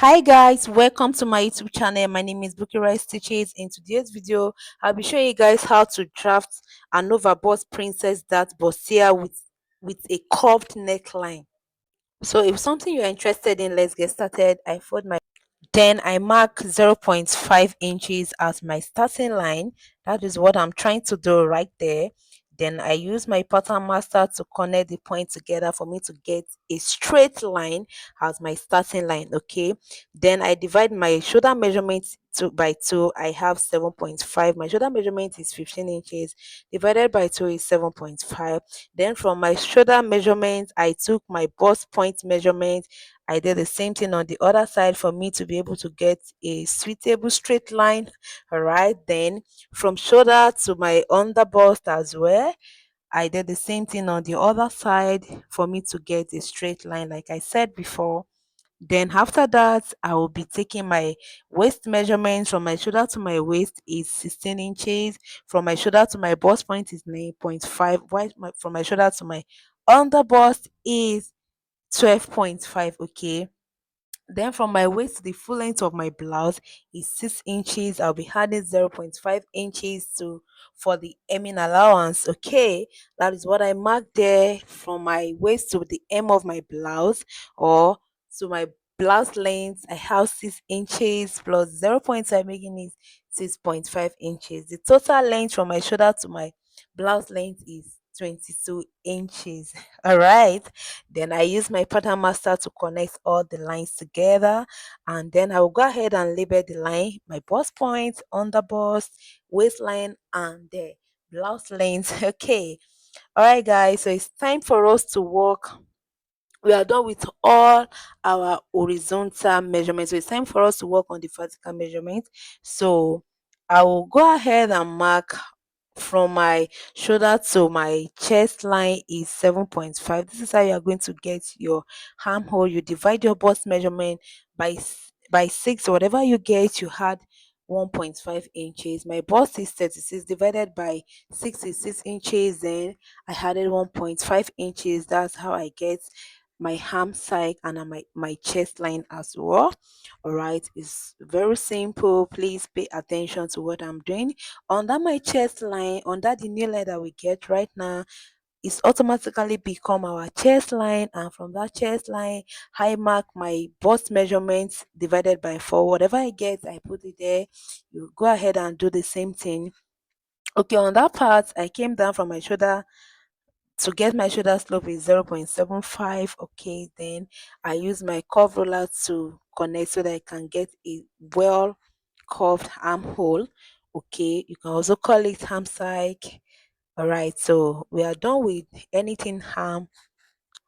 Hi guys, welcome to my YouTube channel. My name is Bukirai Stitches. In today's video, I'll be showing you guys how to draft an overburst princess dart bustier with a curved neckline. So if something you're interested in, let's get started. Then I mark 0.5 inches as my starting line. That is what I'm trying to do right there. Then I use my pattern master to connect the point together for me to get a straight line as my starting line. Okay. Then I divide my shoulder measurement by 2. I have 7.5. My shoulder measurement is 15 inches. Divided by 2 is 7.5. Then from my shoulder measurement, I took my bust point measurement. I did the same thing on the other side for me to be able to get a suitable straight line. All right. Then from shoulder to my under bust as well, I did the same thing on the other side for me to get a straight line, like I said before. Then after that, I will be taking my waist measurement from my shoulder to my waist is 16 inches. From my shoulder to my bust point is 9.5. From my shoulder to my under bust is 12.5. Okay. Then from my waist to the full length of my blouse is 6 inches. I'll be adding 0.5 inches to for the hemming allowance. Okay, that is what I marked there from my waist to the hem of my blouse, or to my blouse length. I have 6 inches plus 0.5, making it 6.5 inches. The total length from my shoulder to my blouse length is 22 inches. All right, then I use my pattern master to connect all the lines together, and then I will go ahead and label the line, my bust point, under bust, waistline, and the blouse length. Okay, all right, guys. So it's time for us to work. We are done with all our horizontal measurements. So it's time for us to work on the vertical measurement. So I will go ahead and mark from my shoulder to my chest line is 7.5. This is how you are going to get your armhole. You divide your bust measurement by 6. Whatever you get, you had 1.5 inches. My bust is 36 divided by 6 is 6 inches. Then I added 1.5 inches. That's how I get my arm side and my chest line as well. All right, it's very simple. Please pay attention to what I'm doing. Under my chest line, under the new line that we get right now, it's automatically become our chest line, and from that chest line I mark my bust measurements divided by 4. Whatever I get, I put it there. You go ahead and do the same thing. Okay, on that part I came down from my shoulder to get my shoulder slope is 0.75. Okay, then I use my curve roller to connect so that I can get a well curved armhole. Okay, you can also call it ham side. All right, so we are done with anything ham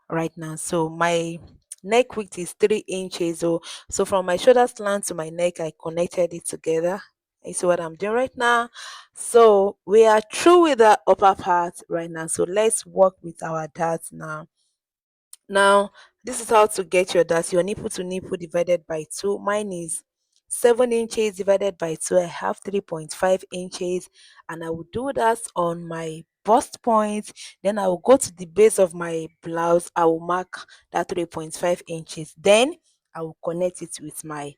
right now. So my neck width is 3 inches. So from my shoulder slant to my neck, I connected it together. You see what I'm doing right now? So we are through with the upper part right now. So let's work with our darts now. Now, this is how to get your dart. Your nipple to nipple divided by 2. Mine is 7 inches divided by 2. I have 3.5 inches. And I will do that on my bust point. Then I will go to the base of my blouse. I will mark that 3.5 inches. Then I will connect it with my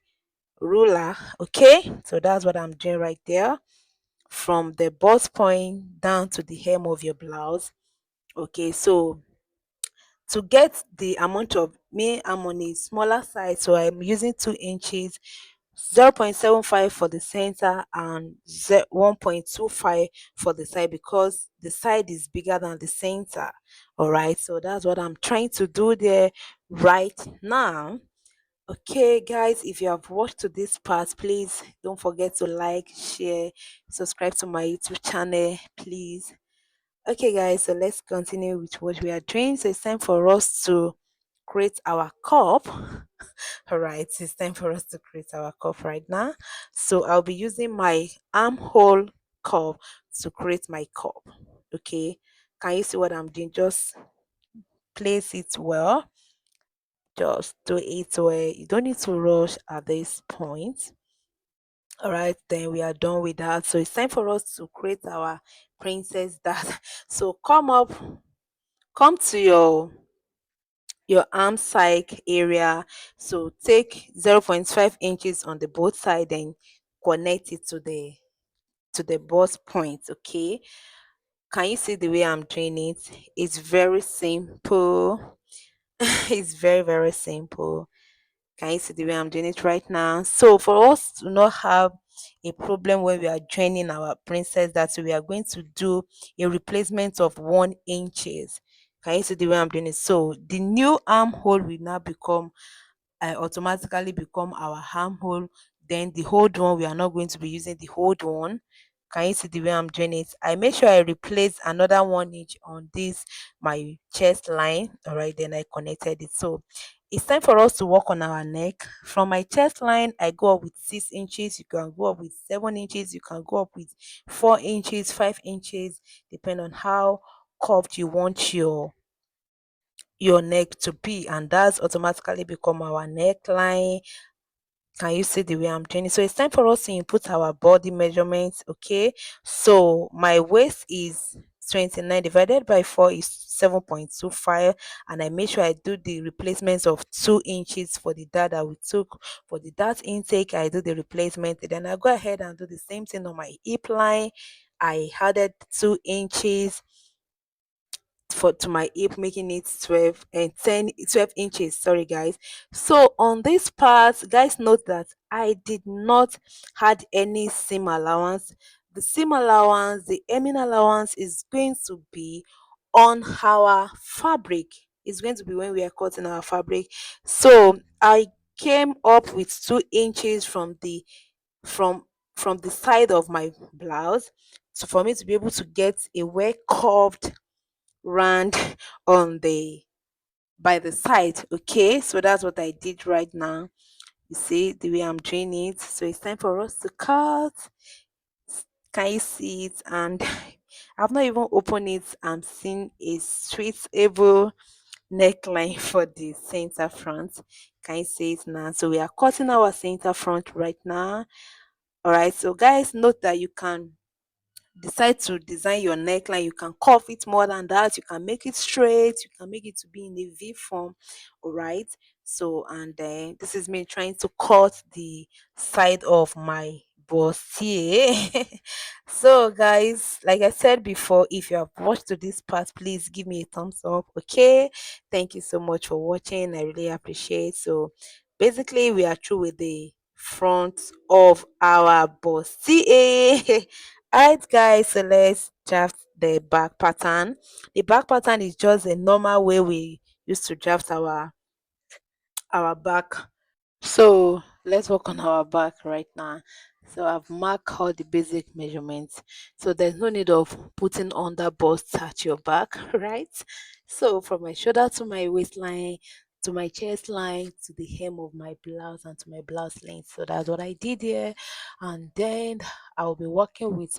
ruler. Okay, so that's what I'm doing right there. From the bust point down to the hem of your blouse. Okay, so to get the amount of me, I'm on a smaller side, so I'm using 2 inches, 0.75 for the center, and 1.25 for the side, because the side is bigger than the center. All right, so that's what I'm trying to do there right now. Okay, guys, if you have watched to this part, please don't forget to like, share, subscribe to my YouTube channel, please. Okay, guys, so let's continue with what we are doing. So it's time for us to create our cup. All right, it's time for us to create our cup right now. So I'll be using my armhole cup to create my cup. Okay, can you see what I'm doing? Just place it well. Just do it well. You don't need to rush at this point. All right, then we are done with that. So it's time for us to create our princess dart. So come to your your arm side area. So take 0.5 inches on the both side and connect it to the bust point. Okay, can you see the way I'm doing it? It's very simple. It's very, very simple. Can you see the way I'm doing it right now? So for us to not have a problem when we are joining our princess, that we are going to do a replacement of 1 inches. Can you see the way I'm doing it? So the new armhole will now become automatically become our armhole. Then the hold one, we are not going to be using the hold one. Can you see the way I'm doing it? I make sure I replace another 1 inch on this my chest line. All right, then I connected it. So it's time for us to work on our neck. From my chest line, I go up with 6 inches. You can go up with 7 inches. You can go up with 4 inches, 5 inches, depending on how curved you want your neck to be, and that's automatically become our neckline. Can you see the way I'm doing it? So it's time for us to input our body measurements. Okay, so my waist is 29 divided by 4 is 7.25, and I make sure I do the replacements of 2 inches for the dart that we took for the dart intake. I do the replacement, then I go ahead and do the same thing on my hip line. I added 2 inches for to my hip, making it 12 and 12 inches, sorry guys. So on this part, guys, note that I did not had any seam allowance. The seam allowance, the hemming allowance is going to be on our fabric. It's going to be when we are cutting our fabric. So I came up with 2 inches from from the side of my blouse, so for me to be able to get a well curved round on the by the side. Okay, so that's what I did right now. You see the way I'm doing it. So it's time for us to cut. Can you see it? And I've not even opened it. I'm seeing a suitable neckline for the center front. Can you see it now? So we are cutting our center front right now. All right, so guys, note that you can decide to design your neckline. You can curve it more than that, you can make it straight, you can make it to be in a V form. All right, so and then this is me trying to cut the side of my bustier. So guys, like I said before, if you have watched to this part, please give me a thumbs up. Okay, thank you so much for watching, I really appreciate. So basically we are through with the front of our bustier. Alright guys, so let's draft the back pattern. The back pattern is just a normal way we used to draft our back. So let's work on our back right now. So I've marked all the basic measurements. So there's no need of putting under bust at your back, right? So from my shoulder to my waistline, to my chest line, to the hem of my blouse, and to my blouse length. So that's what I did here. And then I'll be working with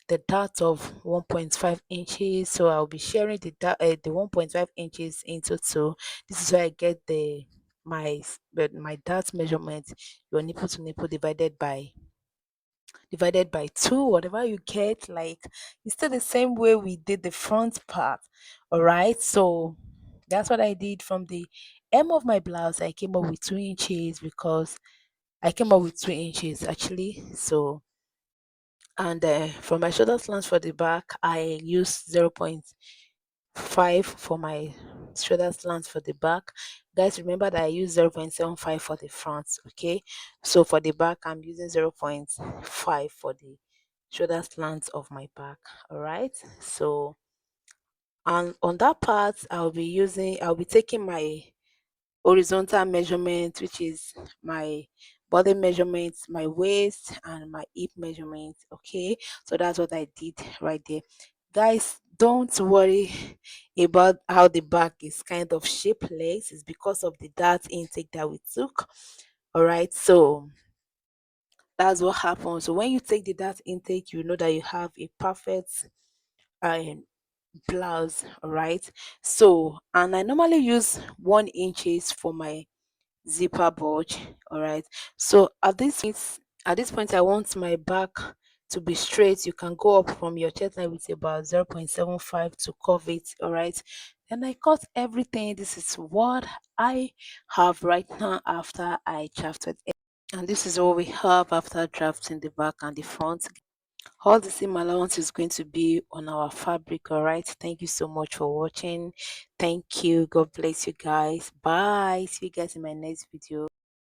the dart of 1.5 inches. So I'll be sharing the 1.5 inches into two. This is where I get the but my dart measurement, your nipple to nipple divided by two, whatever you get. Like, it's still the same way we did the front part. All right, so that's what I did. From the hem of my blouse, I came up with 2 inches, because I came up with 2 inches actually. So, and for my shoulder slants for the back, I use 0.5 for my shoulder slants for the back. Guys, remember that I use 0.75 for the front. Okay, so for the back, I'm using 0.5 for the shoulder slants of my back. All right, so and on that part, I'll be taking my horizontal measurement, which is my body measurement, my waist, and my hip measurement. Okay, so that's what I did right there. Guys, don't worry about how the back is kind of shapeless. It's because of the dart intake that we took. All right, so that's what happens. So when you take the dart intake, you know that you have a perfect um, blouse. All right, so and I normally use 1 inches for my zipper bulge. All right, so at this point I want my back to be straight, you can go up from your chest line with about 0.75 to curve it. All right, then I cut everything. This is what I have right now after I drafted it, and this is what we have after drafting the back and the front. All the same allowance is going to be on our fabric. All right, thank you so much for watching. Thank you. God bless you guys. Bye. See you guys in my next video.